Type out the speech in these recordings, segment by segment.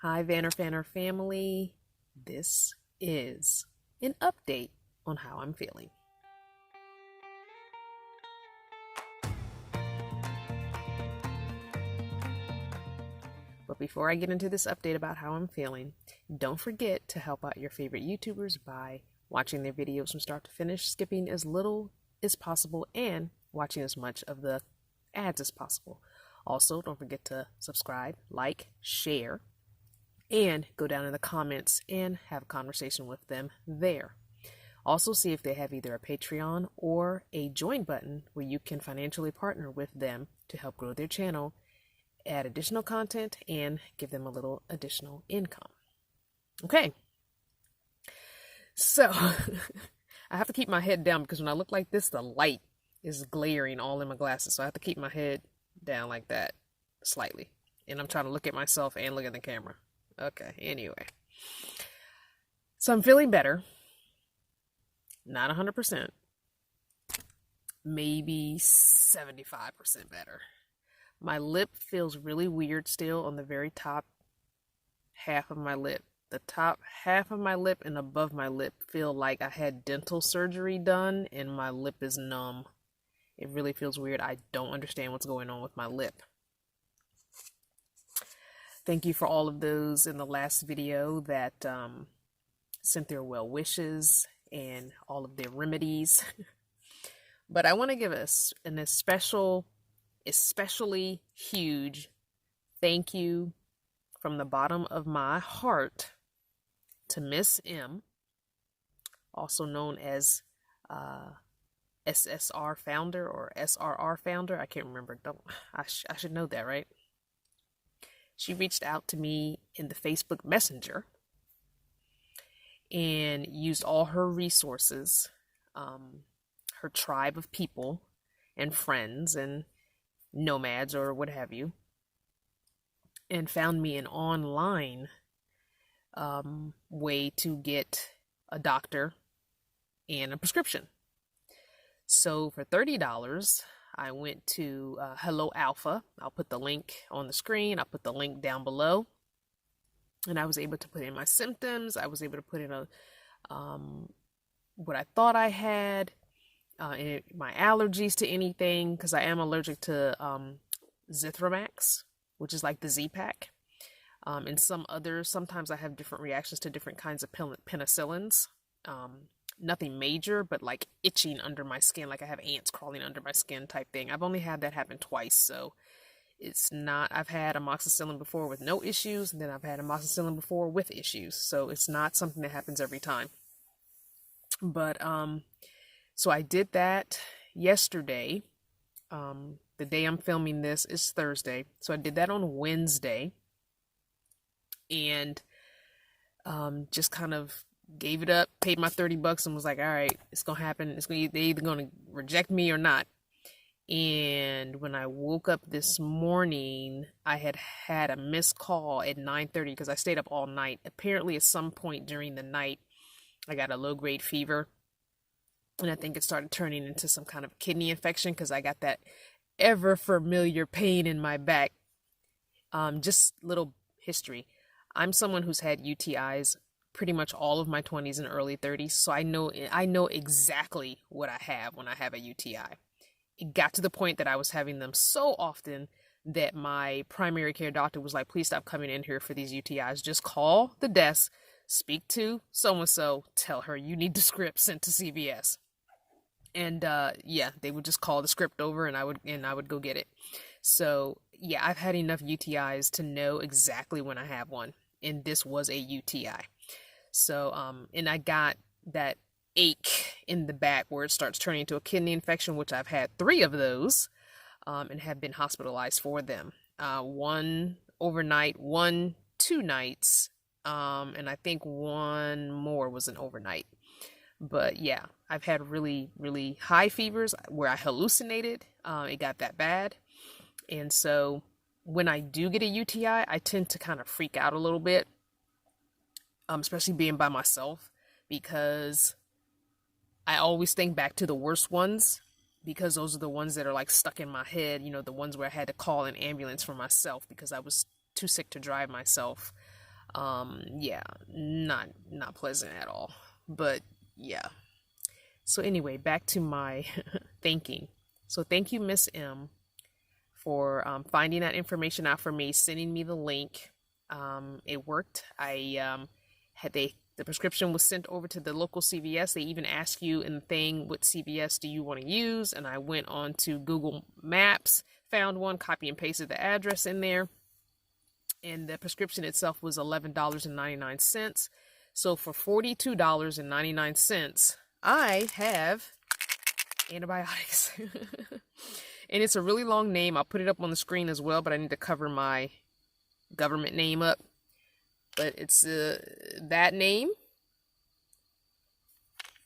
Hi, Vanner family. This is an update on how I'm feeling. But before I get into this update about how I'm feeling, don't forget to help out your favorite YouTubers by watching their videos from start to finish, skipping as little as possible, and watching as much of the ads as possible. Also, don't forget to subscribe, like, share, and go down in the comments and have a conversation with them there. Also, see if they have either a Patreon or a join button where you can financially partner with them to help grow their channel, add additional content, and give them a little additional income. Okay, so I have to keep my head down because when I look like this, the light is glaring all in my glasses. So I have to keep my head down like that slightly. And I'm trying to look at myself and look at the camera. Okay, anyway. So I'm feeling better. Not 100%. Maybe 75% better. My lip feels really weird still on the very top half of my lip. The top half of my lip and above my lip feel like I had dental surgery done and my lip is numb. It really feels weird. I don't understand what's going on with my lip. Thank you for all of those in the last video that sent their well wishes and all of their remedies. But I want to give us an especially huge thank you from the bottom of my heart to Miss M, also known as SSR founder or SRR founder. I can't remember. I should know that, right? She reached out to me in the Facebook Messenger and used all her resources, her tribe of people and friends and nomads or what have you, and found me an online way to get a doctor and a prescription. So for $30, I went to Hello Alpha. I'll put the link on the screen. I'll put the link down below. And I was able to put in my symptoms. I was able to put in what I thought I had, my allergies to anything, because I am allergic to Zithromax, which is like the Z-Pack. And some others, sometimes I have different reactions to different kinds of penicillins. Nothing major, but like itching under my skin, like I have ants crawling under my skin type thing. I've only had that happen twice, so it's not, I've had amoxicillin before with no issues, and then I've had amoxicillin before with issues, so it's not something that happens every time. But so I did that yesterday. The day I'm filming this is Thursday, so I did that on Wednesday, and just kind of gave it up, paid my $30 and was like, all right, it's gonna happen. They're either gonna reject me or not. And when I woke up this morning, I had a missed call at 9:30 because I stayed up all night. Apparently at some point during the night, I got a low-grade fever, and I think it started turning into some kind of kidney infection because I got that ever familiar pain in my back. Just little history. I'm someone who's had UTIs pretty much all of my 20s and early 30s, so I know exactly what I have when I have a UTI. It got to the point that I was having them so often that my primary care doctor was like, please stop coming in here for these UTIs. Just call the desk, speak to so-and-so, tell her you need the script sent to CVS. And yeah, they would just call the script over and I would go get it. So yeah, I've had enough UTIs to know exactly when I have one, and this was a UTI. So and I got that ache in the back where it starts turning into a kidney infection, which I've had 3 of those, and have been hospitalized for them. 1 overnight, 1 2 nights, and I think 1 more was an overnight. But yeah, I've had really, really high fevers where I hallucinated. It got that bad. And so when I do get a UTI, I tend to kind of freak out a little bit, especially being by myself, because I always think back to the worst ones, because those are the ones that are like stuck in my head, you know, the ones where I had to call an ambulance for myself because I was too sick to drive myself. Yeah, not pleasant at all. But yeah. So anyway, back to my thanking. So thank you, Miss M, for finding that information out for me, sending me the link. It worked. I had the prescription was sent over to the local CVS. They even ask you in the thing, what CVS do you want to use? And I went on to Google Maps, found one, copy and pasted the address in there. And the prescription itself was $11.99. So for $42.99, I have antibiotics. And it's a really long name. I'll put it up on the screen as well, but I need to cover my government name up. But it's that name,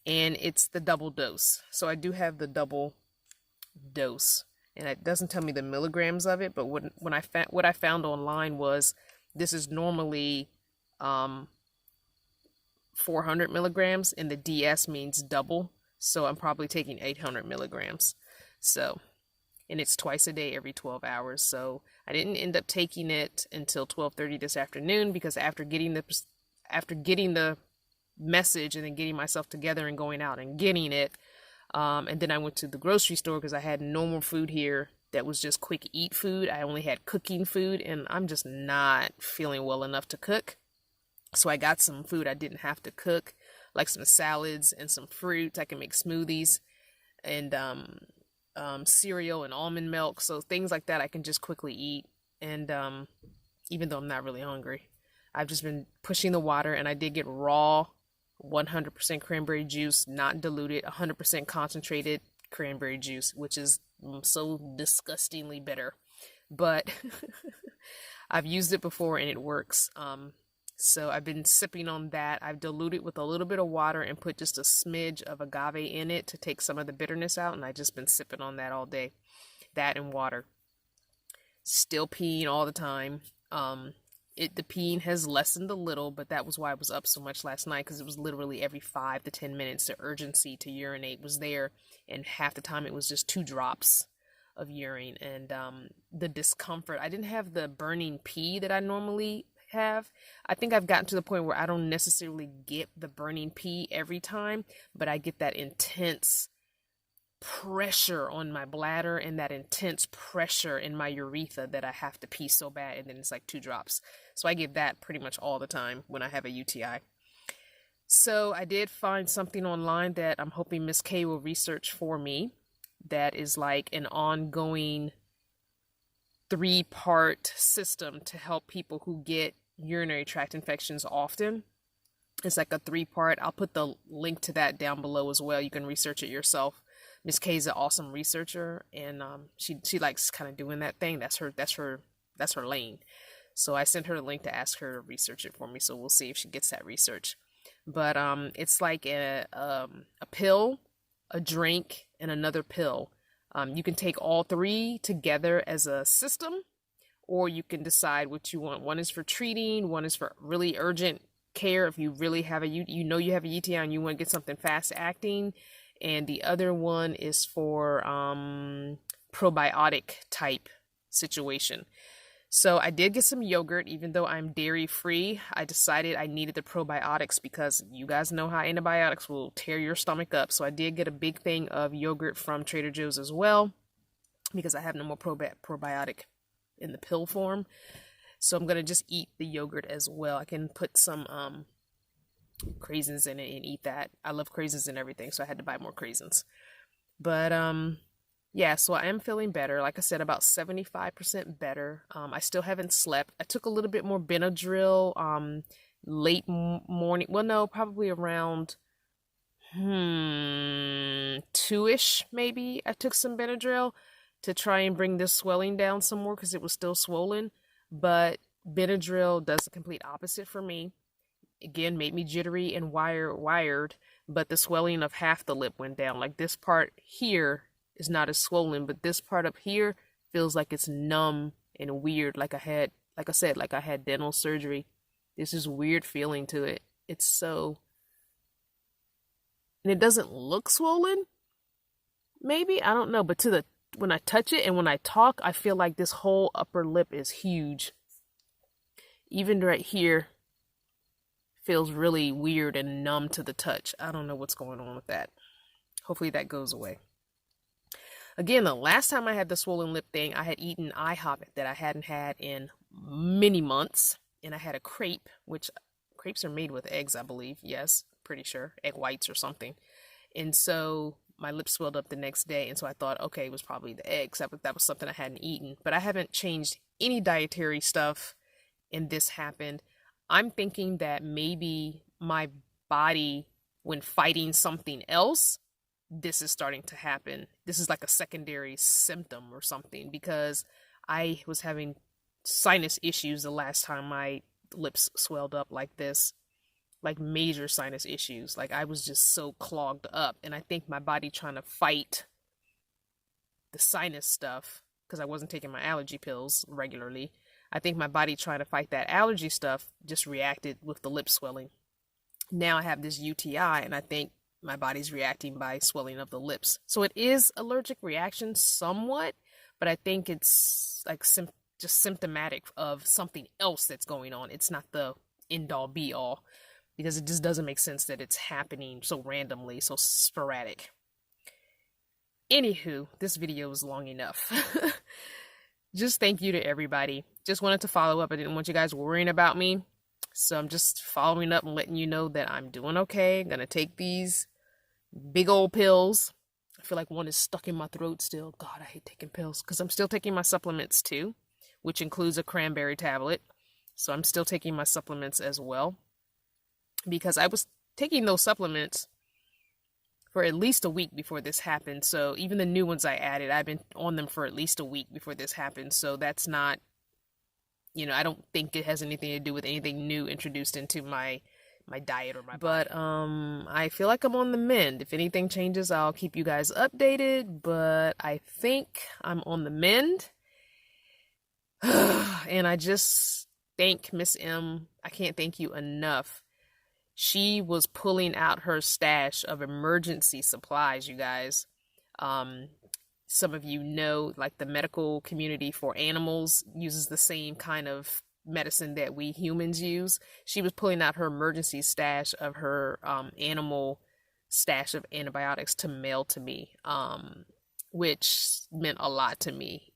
and it's the double dose. So I do have the double dose, and it doesn't tell me the milligrams of it. But what I found online was this is normally 400 milligrams, and the DS means double. So I'm probably taking 800 milligrams. So, and it's twice a day, every 12 hours. So I didn't end up taking it until 12:30 this afternoon, because after getting the message and then getting myself together and going out and getting it, and then I went to the grocery store because I had no more food here that was just quick eat food. I only had cooking food, and I'm just not feeling well enough to cook. So I got some food I didn't have to cook, like some salads and some fruit. I can make smoothies, and cereal and almond milk. So things like that I can just quickly eat. And even though I'm not really hungry, I've just been pushing the water, and I did get raw 100% cranberry juice, not diluted, 100% concentrated cranberry juice, which is so disgustingly bitter. But I've used it before and it works. So I've been sipping on that. I've diluted with a little bit of water and put just a smidge of agave in it to take some of the bitterness out. And I've just been sipping on that all day. That and water. Still peeing all the time. The peeing has lessened a little, but that was why I was up so much last night, because it was literally every 5 to 10 minutes. The urgency to urinate was there. And half the time it was just 2 drops of urine. And the discomfort. I didn't have the burning pee that I normally have. I think I've gotten to the point where I don't necessarily get the burning pee every time, but I get that intense pressure on my bladder and that intense pressure in my urethra that I have to pee so bad, and then it's like 2 drops. So I get that pretty much all the time when I have a UTI. So I did find something online that I'm hoping Miss K will research for me, that is like an ongoing 3-part system to help people who get urinary tract infections often. It's like a 3-part. I'll put the link to that down below as well. You can research it yourself. Miss K is an awesome researcher, and she likes kind of doing that thing. That's her lane. So I sent her a link to ask her to research it for me. So we'll see if she gets that research. But it's like a pill, a drink, and another pill. You can take all 3 together as a system, or you can decide what you want. One is for treating, one is for really urgent care if you really have you have a UTI and you want to get something fast acting, and the other one is for probiotic type situation. So I did get some yogurt. Even though I'm dairy free, I decided I needed the probiotics because you guys know how antibiotics will tear your stomach up. So I did get a big thing of yogurt from Trader Joe's as well, because I have no more probiotic in the pill form. So I'm going to just eat the yogurt as well. I can put some craisins in it and eat that. I love craisins and everything, so I had to buy more craisins. But yeah, so I am feeling better. Like I said, about 75% better. I still haven't slept. I took a little bit more Benadryl late morning. Well, no, probably around 2-ish maybe. I took some Benadryl to try and bring this swelling down some more because it was still swollen. But Benadryl does the complete opposite for me. Again, made me jittery and wired, but the swelling of half the lip went down. Like this part here is not as swollen, but this part up here feels like it's numb and weird, like I had dental surgery. There's this weird feeling to it. It's so, and it doesn't look swollen. Maybe, I don't know, but when I touch it and when I talk, I feel like this whole upper lip is huge. Even right here, feels really weird and numb to the touch. I don't know what's going on with that. Hopefully that goes away. Again, the last time I had the swollen lip thing, I had eaten IHOP that I hadn't had in many months. And I had a crepe, which crepes are made with eggs, I believe. Yes, pretty sure. Egg whites or something. And so my lips swelled up the next day. And so I thought, okay, it was probably the eggs. That was something I hadn't eaten. But I haven't changed any dietary stuff, and this happened. I'm thinking that maybe my body, when fighting something else, this is starting to happen. This is like a secondary symptom or something, because I was having sinus issues the last time my lips swelled up like this, like major sinus issues. Like I was just so clogged up, and I think my body trying to fight the sinus stuff, because I wasn't taking my allergy pills regularly. I think my body trying to fight that allergy stuff just reacted with the lip swelling. Now I have this UTI, and I think my body's reacting by swelling of the lips. So it is allergic reaction somewhat, but I think it's like just symptomatic of something else that's going on. It's not the end-all be-all, because it just doesn't make sense that it's happening so randomly, so sporadic. Anywho, this video is long enough. Just thank you to everybody. Just wanted to follow up. I didn't want you guys worrying about me. So I'm just following up and letting you know that I'm doing okay. I'm going to take these big old pills. I feel like one is stuck in my throat still. God, I hate taking pills, because I'm still taking my supplements too, which includes a cranberry tablet. So I'm still taking my supplements as well, because I was taking those supplements for at least a week before this happened. So even the new ones I added, I've been on them for at least a week before this happened. So that's not, I don't think it has anything to do with anything new introduced into my diet or my body. But I feel like I'm on the mend. If anything changes, I'll keep you guys updated, but I think I'm on the mend. And I just thank Miss M. I can't thank you enough. She was pulling out her stash of emergency supplies, you guys. Some of you know, like the medical community for animals uses the same kind of medicine that we humans use. She was pulling out her emergency stash of her animal stash of antibiotics to mail to me, which meant a lot to me.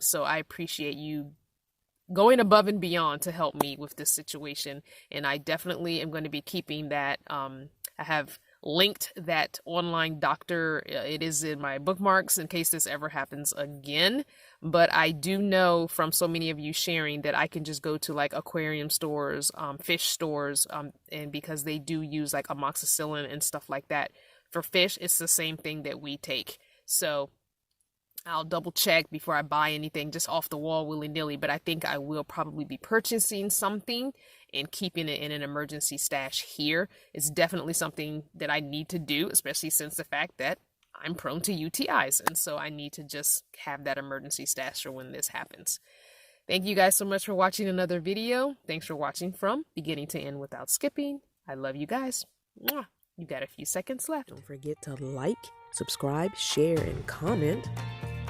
So I appreciate you going above and beyond to help me with this situation. And I definitely am going to be keeping that. I have linked that online doctor. It is in my bookmarks in case this ever happens again. But I do know from so many of you sharing that I can just go to like aquarium stores, fish stores, and because they do use like amoxicillin and stuff like that for fish, it's the same thing that we take. So I'll double check before I buy anything just off the wall willy-nilly, but I think I will probably be purchasing something and keeping it in an emergency stash here. It's definitely something that I need to do, especially since the fact that I'm prone to UTIs, and so I need to just have that emergency stash for when this happens. Thank you guys so much for watching another video. Thanks for watching from beginning to end without skipping. I love you guys. Mwah. You got a few seconds left. Don't forget to like, subscribe, share, and comment.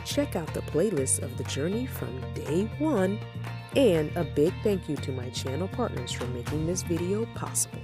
Check out the playlist of the journey from day one, and a big thank you to my channel partners for making this video possible.